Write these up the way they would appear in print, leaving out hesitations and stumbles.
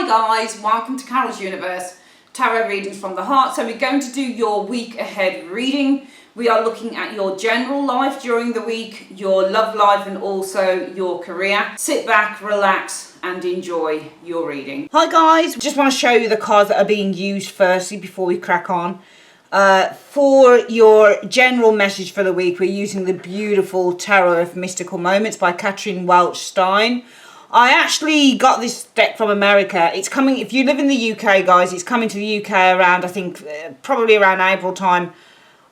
guys, welcome to Carol's Universe, tarot readings from the heart. So we're going to do your week ahead reading. We are looking at your general life during the week, your love life and also your career. Sit back, relax and enjoy your reading. Hi guys, just want to show you the cards that are being used firstly before we crack on. For your general message for the week, we're using the beautiful Tarot of Mystical Moments by Katherine Welch Stein. I actually got this deck from America. It's coming, if you live in the UK guys, it's coming to the UK around, I think, probably around April time.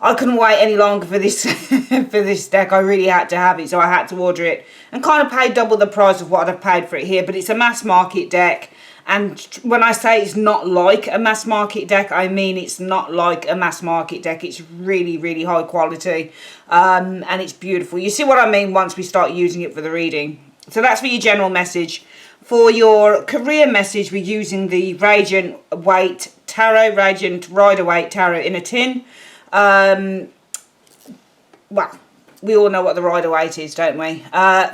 I couldn't wait any longer for this for this deck. I really had to have it, so I had to order it. And kind of paid double the price of what I've paid for it here, but it's a mass market deck. And when I say it's not like a mass market deck, I mean it's not like a mass market deck. It's really, really high quality. And it's beautiful. You see what I mean once we start using it for the reading. So that's for your general message. For your career message, we're using the Radiant Waite Tarot, Radiant Rider-Waite Tarot in a tin. Well, we all know what the Rider-Waite is, don't we?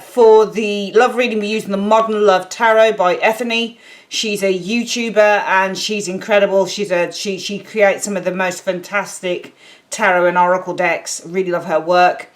For the love reading, we're using the Modern Love Tarot by Ethany. She's a YouTuber and she's incredible. She creates some of the most fantastic tarot and oracle decks. Really love her work.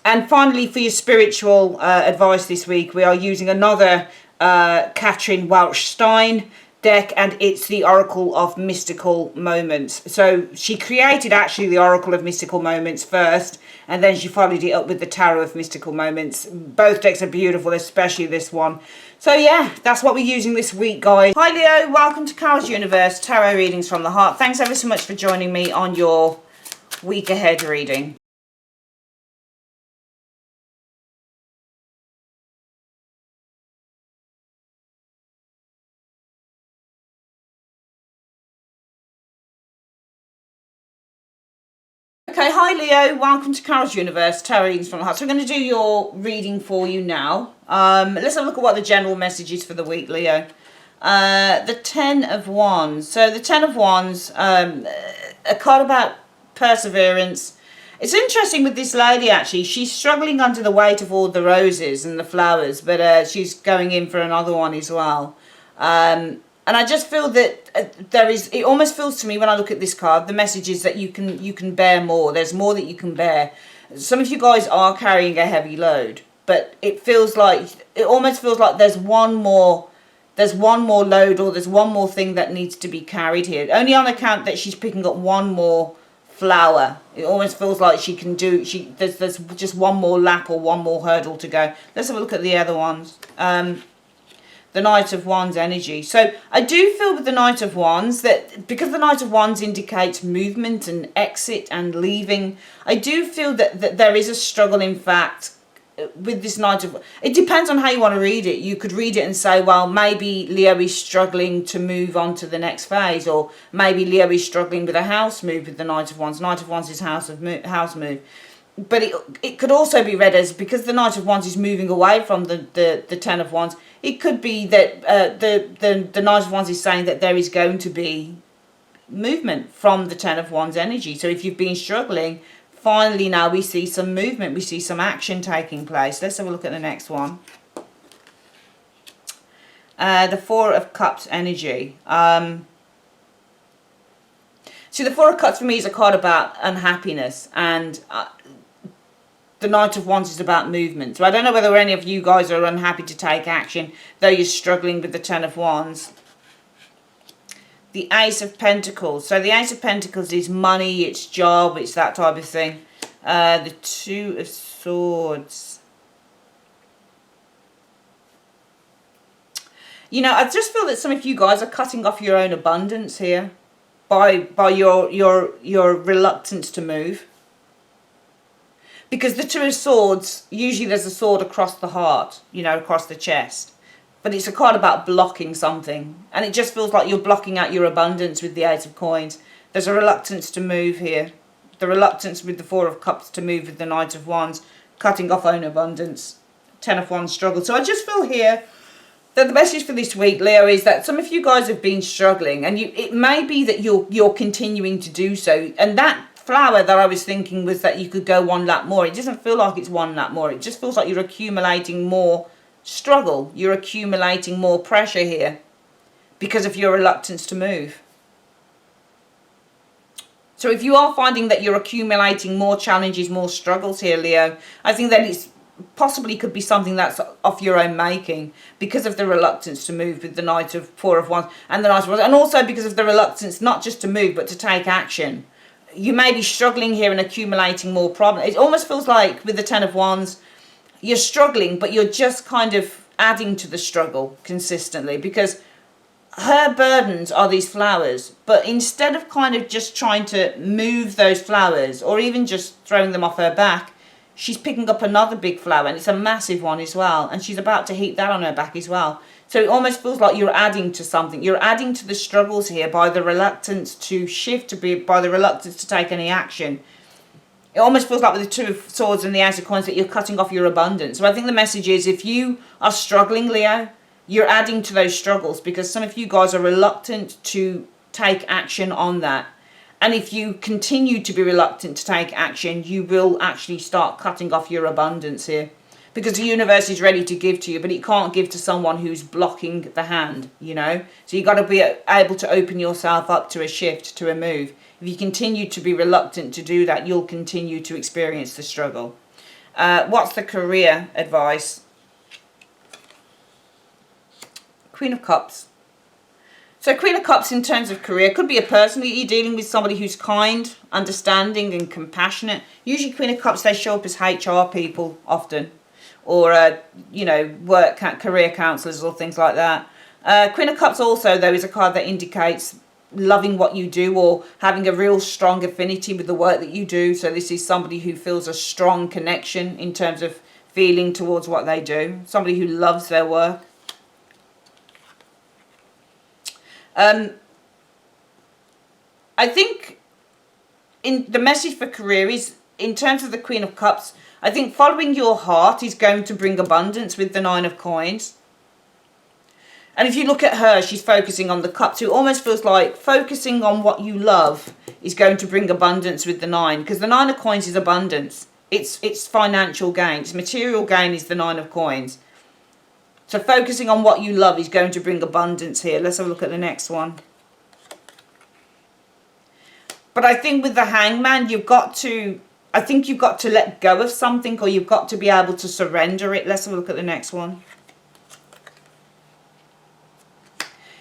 And finally, for your spiritual advice this week, we are using another Katherine Welch Stein deck, and it's the Oracle of Mystical Moments. So she created actually the Oracle of Mystical Moments first, and then she followed it up with the Tarot of Mystical Moments. Both decks are beautiful, especially this one. So yeah, that's what we're using this week, guys. Hi Leo, welcome to Carol's Universe, Tarot Readings from the Heart. Thanks ever so much for joining me on your week ahead reading. Okay, hi Leo, welcome to Carol's Universe, Tarot Readings from the Heart. So we're going to do your reading for you now. Let's have a look at what the general message is for the week, Leo. The Ten of Wands. So the Ten of Wands, a card about perseverance. It's interesting with this lady actually. She's struggling under the weight of all the roses and the flowers, but she's going in for another one as well. And I just feel that it almost feels to me when I look at this card, the message is that you can bear more. There's more that you can bear. Some of you guys are carrying a heavy load, but it almost feels like there's one more load, or there's one more thing that needs to be carried here. Only on account that she's picking up one more flower. It almost feels like she can do, there's just one more lap or one more hurdle to go. Let's have a look at the other ones. The Knight of Wands energy. So I do feel with the Knight of Wands that because the Knight of Wands indicates movement and exit and leaving, I do feel that there is a struggle, in fact, with this Knight of... It depends on how you want to read it. You could read it and say, well, maybe Leo is struggling to move on to the next phase, or maybe Leo is struggling with a house move with the Knight of Wands. Knight of Wands is house move. But it could also be read as, because the Knight of Wands is moving away from the Ten of Wands, it could be that the Knight of Wands is saying that there is going to be movement from the Ten of Wands energy. So if you've been struggling, finally now we see some movement, we see some action taking place. Let's have a look at the next one. The Four of Cups energy. See, the Four of Cups for me is a card about unhappiness, and the Knight of Wands is about movement. So I don't know whether any of you guys are unhappy to take action, though you're struggling with the Ten of Wands. The Ace of Pentacles. So the Ace of Pentacles is money, it's job, it's that type of thing. The Two of Swords. You know, I just feel that some of you guys are cutting off your own abundance here by your reluctance to move. Because the Two of Swords, usually there's a sword across the heart, you know, across the chest. But it's a card about blocking something. And it just feels like you're blocking out your abundance with the Eight of Coins. There's a reluctance to move here. The reluctance with the Four of Cups to move with the Knight of Wands. Cutting off own abundance. Ten of Wands struggle. So I just feel here that the message for this week, Leo, is that some of you guys have been struggling. And it may be that you're continuing to do so. And that flower that I was thinking was that you could go one lap more. It doesn't feel like it's one lap more. It just feels like you're accumulating more struggle. You're accumulating more pressure here. because of your reluctance to move. So if you are finding that you're accumulating more challenges, more struggles here, Leo, I think that it's possibly could be something that's of your own making because of the reluctance to move with the Knight of Four of Wands and the Knight of Wands, and also because of the reluctance not just to move but to take action. You may be struggling here and accumulating more problems. It almost feels like with the Ten of Wands, you're struggling, but you're just kind of adding to the struggle consistently, because her burdens are these flowers, but instead of kind of just trying to move those flowers or even just throwing them off her back, she's picking up another big flower, and it's a massive one as well, and she's about to heap that on her back as well. So it almost feels like you're adding to something. You're adding to the struggles here by the reluctance to shift, by the reluctance to take any action. It almost feels like with the Two of Swords and the Ace of Coins that you're cutting off your abundance. So I think the message is, if you are struggling, Leo, you're adding to those struggles, because some of you guys are reluctant to take action on that. And if you continue to be reluctant to take action, you will actually start cutting off your abundance here. Because the universe is ready to give to you, but it can't give to someone who's blocking the hand, you know. So you've got to be able to open yourself up to a shift, to a move. If you continue to be reluctant to do that, you'll continue to experience the struggle. What's the career advice? Queen of Cups. So Queen of Cups in terms of career could be a person that you're dealing with, somebody who's kind, understanding and compassionate. Usually Queen of Cups, they show up as HR people often, or you know, career counsellors or things like that. Queen of Cups also, though, is a card that indicates loving what you do or having a real strong affinity with the work that you do. So this is somebody who feels a strong connection in terms of feeling towards what they do. Somebody who loves their work. I think in the message for career is, in terms of the Queen of Cups, I think following your heart is going to bring abundance with the Nine of Coins. And if you look at her, she's focusing on the cups. So it almost feels like focusing on what you love is going to bring abundance with the Nine. Because the Nine of Coins is abundance. It's financial gain. It's material gain is the Nine of Coins. So focusing on what you love is going to bring abundance here. Let's have a look at the next one. But I think with the Hangman, I think you've got to let go of something, or you've got to be able to surrender it. Let's have a look at the next one.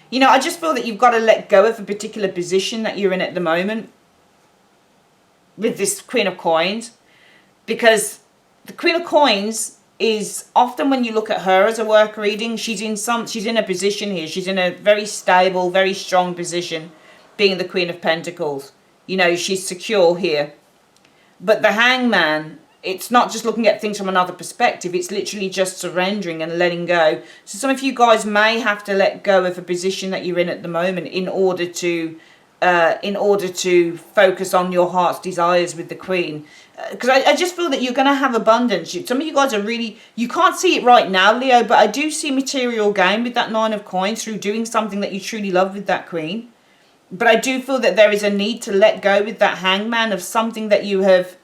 You know, I just feel that you've got to let go of a particular position that you're in at the moment with this Queen of Coins. Because the Queen of Coins is often, when you look at her as a work reading, she's in a position here. She's in a very stable, very strong position, being the Queen of Pentacles. You know, she's secure here. But the Hangman, it's not just looking at things from another perspective. It's literally just surrendering and letting go. So some of you guys may have to let go of a position that you're in at the moment in order to focus on your heart's desires with the Queen. Because I just feel that you're going to have abundance. Some of you guys are really, you can't see it right now, Leo, but I do see material gain with that Nine of Coins through doing something that you truly love with that Queen. But I do feel that there is a need to let go with that Hangman of something that you have.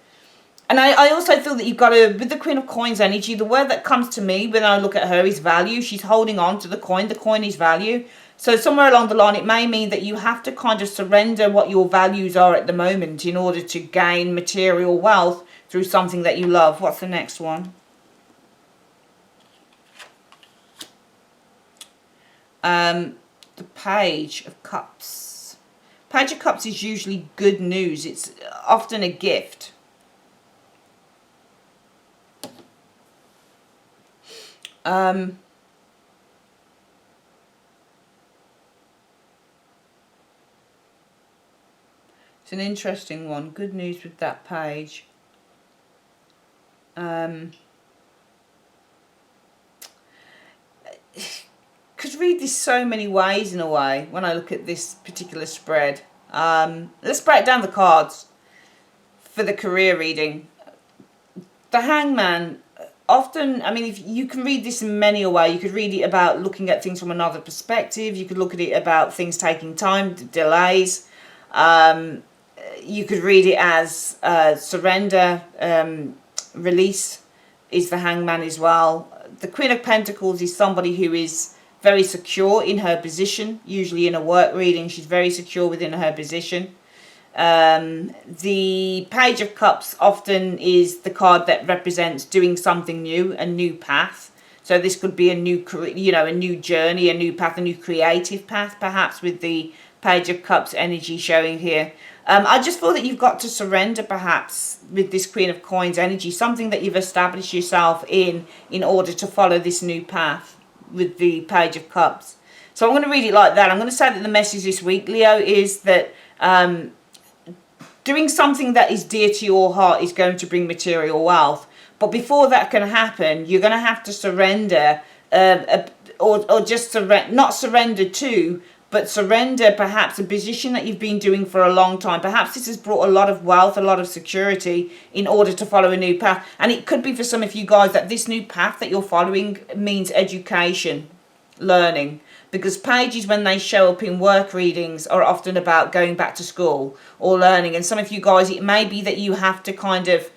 And I also feel that you've got to, with the Queen of Coins energy, the word that comes to me when I look at her is value. She's holding on to the coin. The coin is value. So somewhere along the line, it may mean that you have to kind of surrender what your values are at the moment in order to gain material wealth through something that you love. What's the next one? The Page of Cups. Page of Cups is usually good news. It's often a gift. It's an interesting one. Good news with that page. Could read this so many ways in a way when I look at this particular spread. Let's break down the cards for the career reading. The Hangman, often, I mean, if you can read this in many a way. You could read it about looking at things from another perspective. You could look at it about things taking time, delays. You could read it as surrender, release is the Hangman as well. The Queen of Pentacles is somebody who is very secure in her position. Usually in a work reading, she's very secure within her position. The Page of Cups often is the card that represents doing something new, a new path. So this could be a new, a new journey, a new path, a new creative path, perhaps, with the Page of Cups energy showing here. I just feel that you've got to surrender, perhaps, with this Queen of Coins energy, something that you've established yourself in order to follow this new path with the Page of Cups. So I'm going to read it like that. I'm going to say that the message this week, Leo, is that doing something that is dear to your heart is going to bring material wealth. But before that can happen, you're going to have to surrender, or just not surrender to, but surrender perhaps a position that you've been doing for a long time. Perhaps this has brought a lot of wealth, a lot of security in order to follow a new path. And it could be for some of you guys that this new path that you're following means education, learning. Because pages, when they show up in work readings, are often about going back to school or learning. And some of you guys, it may be that you have to kind of...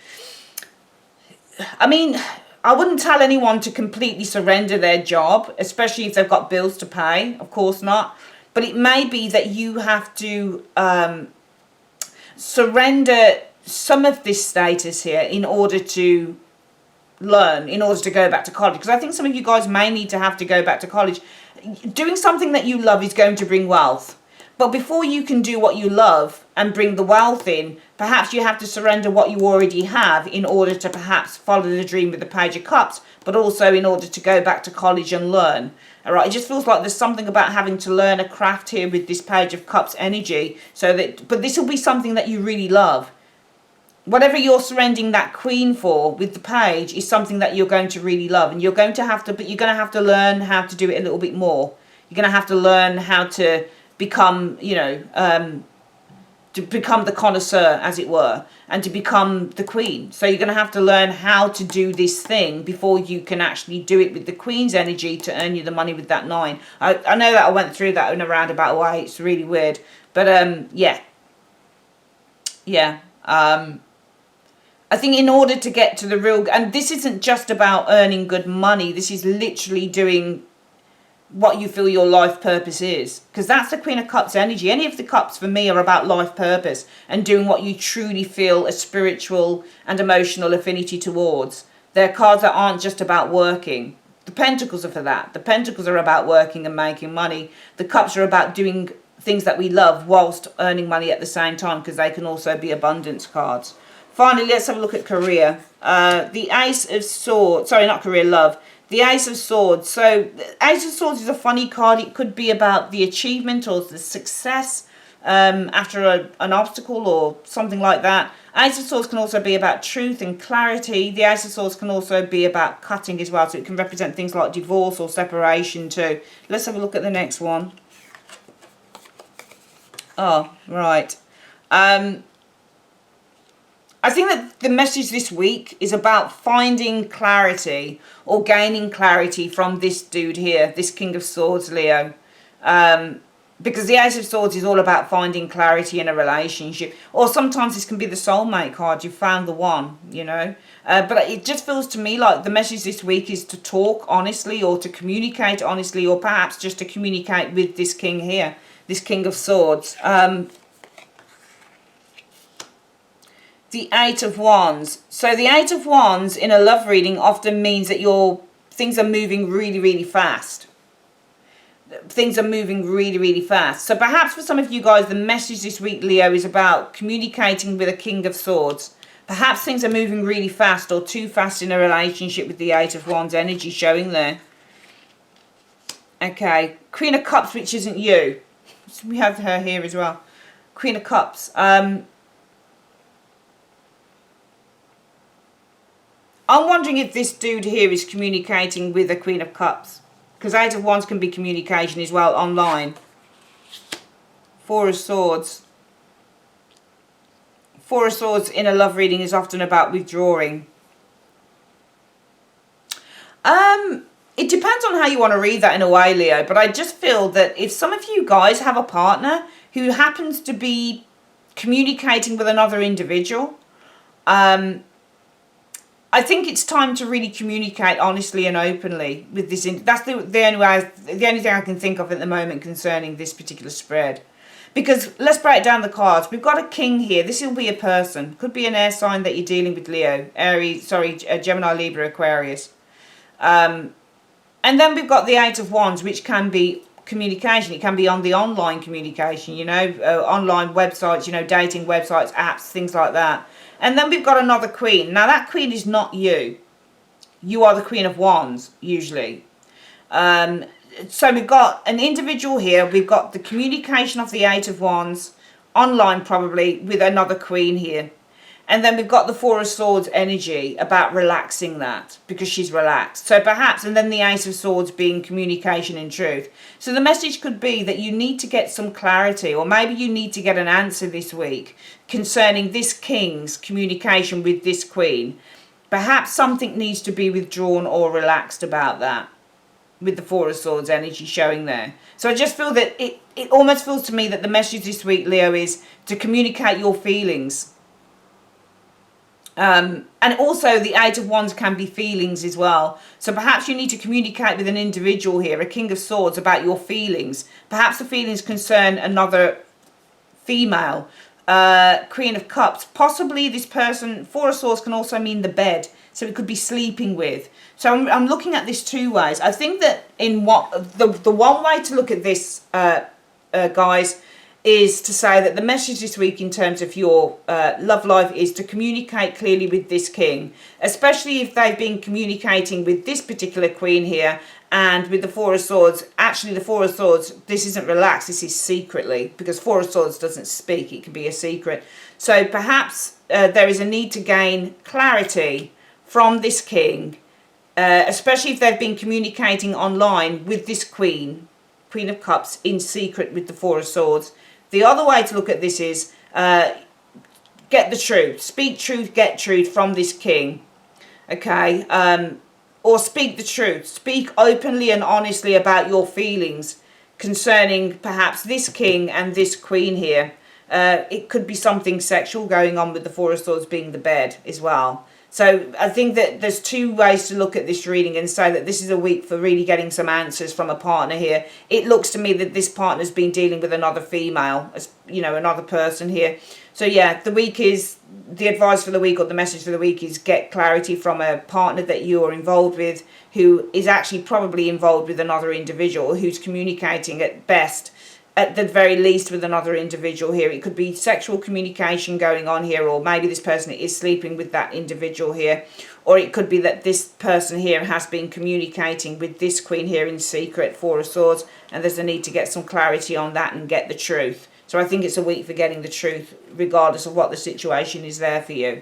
I mean, I wouldn't tell anyone to completely surrender their job, especially if they've got bills to pay. Of course not. But it may be that you have to surrender some of this status here in order to learn, in order to go back to college. Because I think some of you guys may need to have to go back to college. Doing something that you love is going to bring wealth. But before you can do what you love and bring the wealth in, perhaps you have to surrender what you already have in order to perhaps follow the dream with the Page of Cups, but also in order to go back to college and learn. All right, it just feels like there's something about having to learn a craft here with this Page of Cups energy. But this will be something that you really love. Whatever you're surrendering that Queen for with the Page is something that you're going to really love, and you're going to have to learn how to do it a little bit more. You're going to have to learn how to become, to become the connoisseur, as it were, and to become the Queen. So you're going to have to learn how to do this thing before you can actually do it with the Queen's energy to earn you the money with that 9. I know that I went through that in a roundabout way. It's really weird, but I think in order to get to the real, and this isn't just about earning good money, this is literally doing what you feel your life purpose is. Because that's the Queen of Cups energy. Any of the cups for me are about life purpose and doing what you truly feel a spiritual and emotional affinity towards. They're cards that aren't just about working. The Pentacles are for that. The Pentacles are about working and making money. The Cups are about doing things that we love whilst earning money at the same time, because they can also be abundance cards. Finally, let's have a look at career. The Ace of Swords, sorry, not career, love. The Ace of Swords. So, the Ace of Swords is a funny card. It could be about the achievement or the success after an obstacle or something like that. Ace of Swords can also be about truth and clarity. The Ace of Swords can also be about cutting as well. So it can represent things like divorce or separation too. Let's have a look at the next one. Oh, right. I think that the message this week is about finding clarity or gaining clarity from this dude here, this King of Swords, Leo. Because the Ace of Swords is all about finding clarity in a relationship. Or sometimes this can be the soulmate card. You found the one, But it just feels to me like the message this week is to talk honestly or to communicate honestly, or perhaps just to communicate with this king here, this King of Swords. The Eight of Wands. So the Eight of Wands in a love reading often means that things are moving really, really fast. Things are moving really, really fast. So perhaps for some of you guys, the message this week, Leo, is about communicating with a King of Swords. Perhaps things are moving really fast or too fast in a relationship with the Eight of Wands energy showing there. Okay. Queen of Cups, which isn't you. So we have her here as well. Queen of Cups. I'm wondering if this dude here is communicating with a Queen of Cups. Because Eight of Wands can be communication as well online. Four of Swords. Four of Swords in a love reading is often about withdrawing. It depends on how you want to read that in a way, Leo. But I just feel that if some of you guys have a partner who happens to be communicating with another individual, I think it's time to really communicate honestly and openly with this. That's the only way, the only thing I can think of at the moment concerning this particular spread. Because let's break down the cards. We've got a king here. This will be a person. Could be an air sign that you're dealing with, Leo, Aries, sorry, Gemini, Libra, Aquarius. And then we've got the Eight of Wands, which can be communication. It can be on the online communication, you know, online websites, you know, dating websites, apps, things like that. And then we've got another queen. Now that queen is not you. You are the Queen of Wands, usually. So we've got an individual here. We've got the communication of the Eight of Wands, online probably, with another queen here. And then we've got the Four of Swords energy about relaxing that, because she's relaxed. So perhaps, and then the Ace of Swords being communication and truth. So the message could be that you need to get some clarity, or maybe you need to get an answer this week concerning this king's communication with this queen. Perhaps something needs to be withdrawn or relaxed about that, with the Four of Swords energy showing there. So I just feel that it almost feels to me that the message this week, Leo, is to communicate your feelings. And also the Eight of Wands can be feelings as well. So perhaps you need to communicate with an individual here, a King of Swords, about your feelings. Perhaps the feelings concern another female, Queen of Cups. Possibly this person, Four of Swords can also mean the bed. So it could be sleeping with. So I'm looking at this two ways. I think that in what the one way to look at this, guys, is to say that the message this week in terms of your love life is to communicate clearly with this king, especially if they've been communicating with this particular queen here and with the Four of Swords. Actually, the Four of Swords, this isn't relaxed, this is secretly, because Four of Swords doesn't speak, it can be a secret. So perhaps there is a need to gain clarity from this king, especially if they've been communicating online with this queen, Queen of Cups, in secret with the Four of Swords. The other way to look at this is get the truth. Speak truth, get truth from this king. Okay? Or speak the truth. Speak openly and honestly about your feelings concerning perhaps this king and this queen here. It could be something sexual going on with the Four of Swords being the bed as well. So I think that there's two ways to look at this reading and say that this is a week for really getting some answers from a partner here. It looks to me that this partner's been dealing with another female, as you know, another person here. So yeah, the week is, the advice for the week or the message for the week is get clarity from a partner that you are involved with, who is actually probably involved with another individual, who's communicating at best, at the very least, with another individual here. It could be sexual communication going on here, or maybe this person is sleeping with that individual here, or it could be that this person here has been communicating with this queen here in secret, Four of Swords, and there's a need to get some clarity on that and get the truth. So I think it's a week for getting the truth, regardless of what the situation is there for you.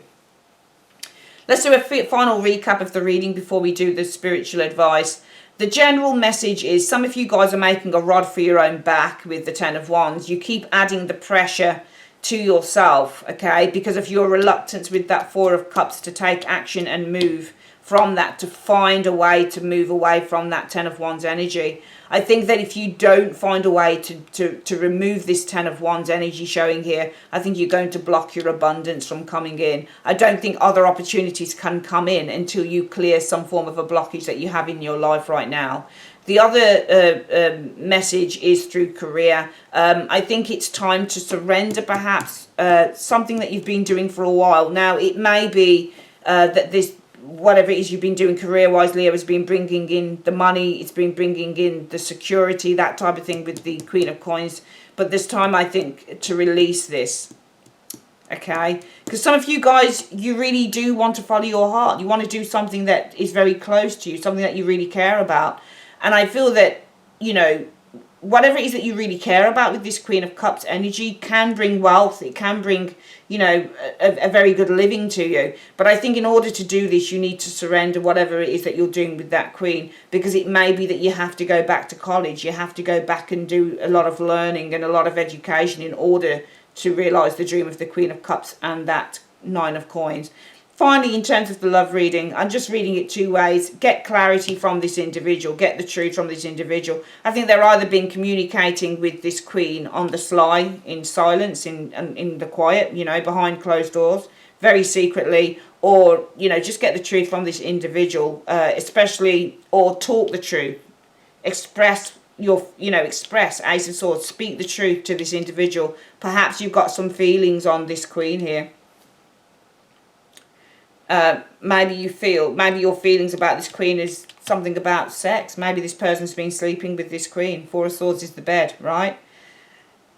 Let's do a final recap of the reading before we do the spiritual advice. The general message is some of you guys are making a rod for your own back with the Ten of Wands. You keep adding the pressure to yourself, okay, because of your reluctance with that Four of Cups to take action and move from that, to find a way to move away from that Ten of Wands energy. I think that if you don't find a way to remove this Ten of Wands energy showing here, I think you're going to block your abundance from coming in. I don't think other opportunities can come in until you clear some form of a blockage that you have in your life right now. The other message is through career. I think it's time to surrender perhaps something that you've been doing for a while. Now, it may be that this, whatever it is you've been doing career-wise, Leo, has been bringing in the money, it's been bringing in the security, that type of thing with the Queen of Coins. But this time, I think, to release this, okay? Because some of you guys, you really do want to follow your heart. You want to do something that is very close to you, something that you really care about. And I feel that, you know, whatever it is that you really care about with this Queen of Cups energy can bring wealth. It can bring, you know, a very good living to you. But I think in order to do this, you need to surrender whatever it is that you're doing with that Queen, because it may be that you have to go back to college. You have to go back and do a lot of learning and a lot of education in order to realise the dream of the Queen of Cups and that Nine of Coins. Finally, in terms of the love reading, I'm just reading it two ways. Get clarity from this individual. Get the truth from this individual. I think they're either been communicating with this queen on the sly, in silence, in the quiet, you know, behind closed doors. very secretly, or, you know, just get the truth from this individual, especially, or talk the truth. Express your, you know, express, Ace of Swords, speak the truth to this individual. Perhaps you've got some feelings on this Queen here. Maybe your feelings about this Queen is something about sex. Maybe this person's been sleeping with this Queen. Four of Swords is the bed, right?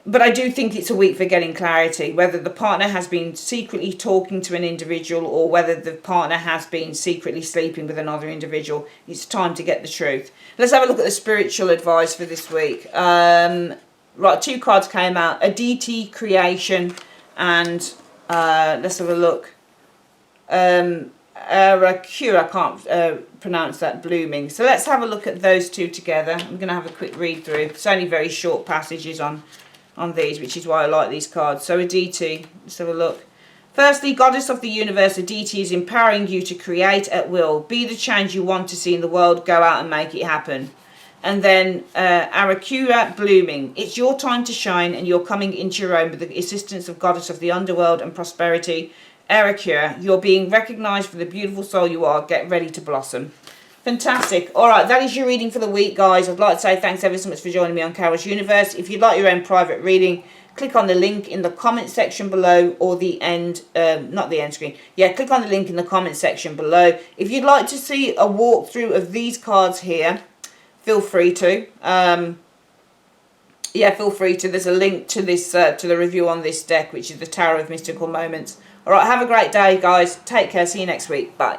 But I do think it's a week for getting clarity, whether the partner has been secretly talking to an individual or whether the partner has been secretly sleeping with another individual. It's time to get the truth. Let's have a look at the spiritual advice for this week. Right, 2 cards came out. Aditi Creation and let's have a look. Arakura, I can't pronounce that, Blooming. So let's have a look at those 2 together. I'm going to have a quick read through. It's only very short passages on these, which is why I like these cards. So Aditi, let's have a look. Firstly, Goddess of the Universe, Aditi is empowering you to create at will. Be the change you want to see in the world. Go out and make it happen. And then Arakura, Blooming. It's your time to shine and you're coming into your own with the assistance of Goddess of the Underworld and Prosperity. Arakura, you're being recognised for the beautiful soul you are. Get ready to blossom. Fantastic. All right, that is your reading for the week, guys. I'd like to say thanks ever so much for joining me on Carol's Universe. If you'd like your own private reading, click on the link in the comment section below, or the end, not the end screen. Yeah, click on the link in the comment section below. If you'd like to see a walkthrough of these cards here, feel free to. Yeah, feel free to. There's a link to this, to the review on this deck, which is the Tower of Mystical Moments. All right, have a great day, guys. Take care. See you next week. Bye.